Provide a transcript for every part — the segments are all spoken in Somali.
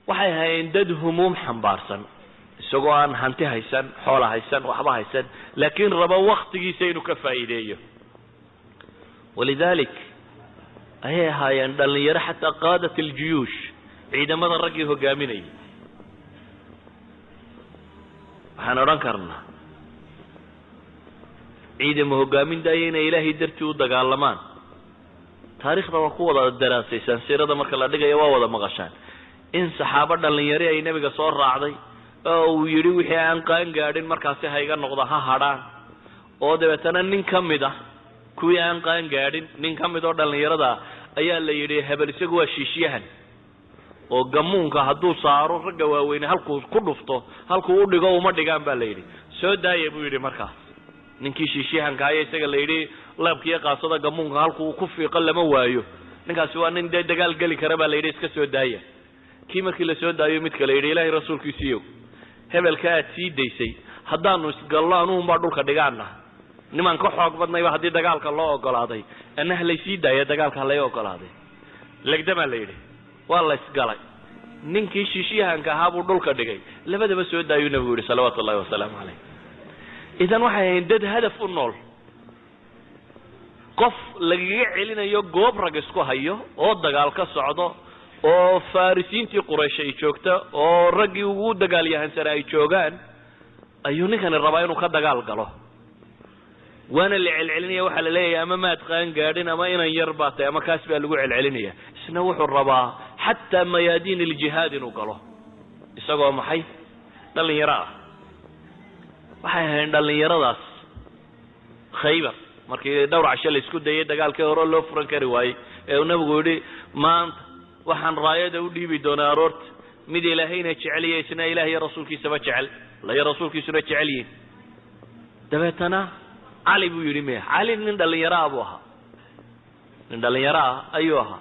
waxay hayeen dad humuum xambaarsan isagoo aan hanti haysan xoolo haysan waxba haysan laakiin raba waqtigiisa inuu ka faa'iideeyo walidalik ayay hayeen dhalinyaro xataa qaadat aljuyuush ciidamada raggii hogaaminayay waxaan odhan karnaa ciidamo hogaamintaaya inay ilaahay dartii u dagaalamaan taariikhda waa ku wada daraasaysan siirada marka la dhigayo waa wada maqashaan in saxaabo dhalinyaro ay nabiga soo raacday oo uu yidhi wixii aan qaan gaadhin markaasi ha iga noqda ha hadhaan oo dabeetana nin ka mid ah kuwii aan qaan gaadhin nin ka mid oo dhalinyarada ayaa la yidhi hebel isagu waa shiishyahan oo gamuunka hadduu saaro ragga waaweyne halkuu ku dhufto halkuu u dhigo uma dhigaan baa la yidhi soo daaya buu yidhi markaas ninkii shiishyahanka ayaa isaga la yidhi laabkiiyo qaasada gamuunka halkuu ku fiiqo lama waayo ninkaasi waa nin dee dagaal geli kara baa la yidhi iska soo daaya kii markii la soo daayo mid kale yidhi ilaahay rasuulkiisiiyow hebelka aad sii daysay haddaanu isgallo anuunbaa dhulka dhigaana niman ka xoog badnayba haddii dagaalka loo ogolaaday anna halaysii daaya dagaalka halay ogolaaday legdamaa la yidhi waa la isgalay ninkii shiishyahanka ahaa buu dhulka dhigay labadaba soo daayuu nabigu yidhi salawaatu ullahi wasalaamu calayh idan waxay ahayn dad hadaf u nool qof lagaga celinayo goob rag isku hayo oo dagaal ka socdo oo farisiintii quraysh ay joogta oo raggii ugu dagaalyahansana ay joogaan ayuu ninkani rabaa inuu ka dagaal galo waana la celcelinaya waxaa la leeyahay ama maad qaan gaadhin ama inan yar baa tahay ama kaas baa lagu celcelinaya isna wuxuu rabaa xataa mayaadiin aljihaad inuu galo isagoo maxay dhalinyaro ah waxay ahayn dhalinyaradaas khaybar markii dhowr casho la isku dayay dagaalkii hore loo furan kari waayey ee uu nabigu yidhi maanta waxaan raayada u dhiibi doonaa aroorta mid ilaahayna jeceliya isna ilaah iyo rasuulkiisaba jecel la rasuulkiisuna jecel yihiin dabeetana cali buu yidhi maya cali nin dhalinyaro ah buu ahaa nin dhalinyaro ah ayuu ahaa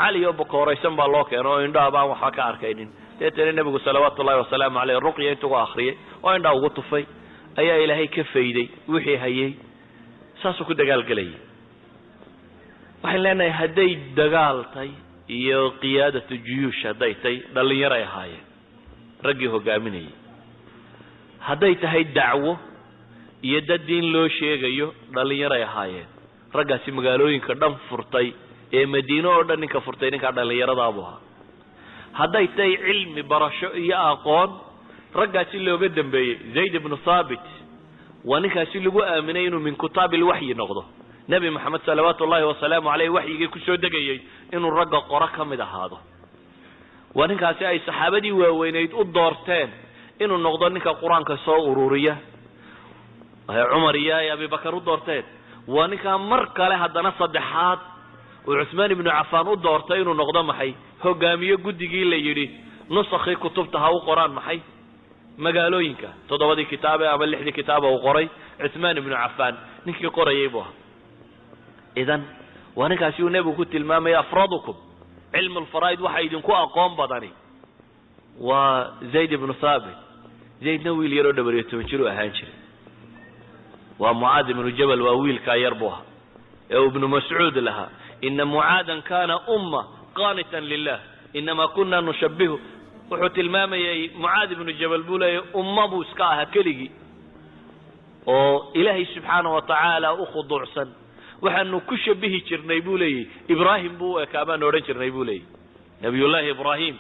cali oo bokooraysan baa loo keeno oo indhaha baan waxba ka arkaynin deetana nebigu salawaatu ullahi wasalaamu caleyh ruqya intuu akhriyay oo indhaha ugu tufay ayaa ilaahay ka fayday wixii hayay saasuu ku dagaalgelayay waxaan leenahay hadday dagaaltay iyo qiyaadatu juyuush hadday tahay dhalinyaray ahaayeen raggii hogaaminayay hadday tahay dacwo iyo dad diin loo sheegayo dhalinyaray ahaayeen raggaasi magaalooyinka dhan furtay ee madiino oo dhan ninka furtay ninkaa dhallinyaradaabuu ahaa hadday tahay cilmi barasho iyo aqoon raggaasi looga dambeeyey zayd ibnu thaabit waa ninkaasi lagu aaminay inuu min kutaabi lwaxyi noqdo nebi maxamed salawaatu ullahi wasalaamu caleyh waxyigii kusoo degayey inuu ragga qoro ka mid ahaado waa ninkaasi ay saxaabadii waaweyneyd u doorteen inuu noqdo ninka qur-aanka soo ururiya cumar iyo ay abibakar u doorteen waa ninkaa mar kale haddana saddexaad uu cuthmaan ibnu cafaan u doortay inuu noqdo maxay hogaamiyo guddigii la yidhi nusakii kutubta ha u qoraan maxay magaalooyinka 7 kitaab ama 6 kitaab uu qoray cuthmaan ibnu cafaan ninkii qorayay buu ahaa idan waa ninkaasi uu nebigu ku tilmaamay afradukum cilmu alfaraa'id waxa idinku aqoon badani waa zayd ibnu thaabit zaydna wiil yaroo dhabar 10 jir u ahaan jiray waa mucaad ibnu jabal waa wiilkaa yar buu ahaa ee ibnu mascuud lahaa ina mucaadan kaana umma qaanitan lilah inama kunna nushabbihu wuxuu tilmaamayay mucaad ibnu jabal buu leeyahay umma buu iska ahaa keligii oo ilaahay subxaanahu watacaala u khuduucsan waxaanu ku shabihi jirnay buu leeyahay ibraahim buu ekaabaan odhan jirnay buu leeyahay nabiyullaahi ibraahim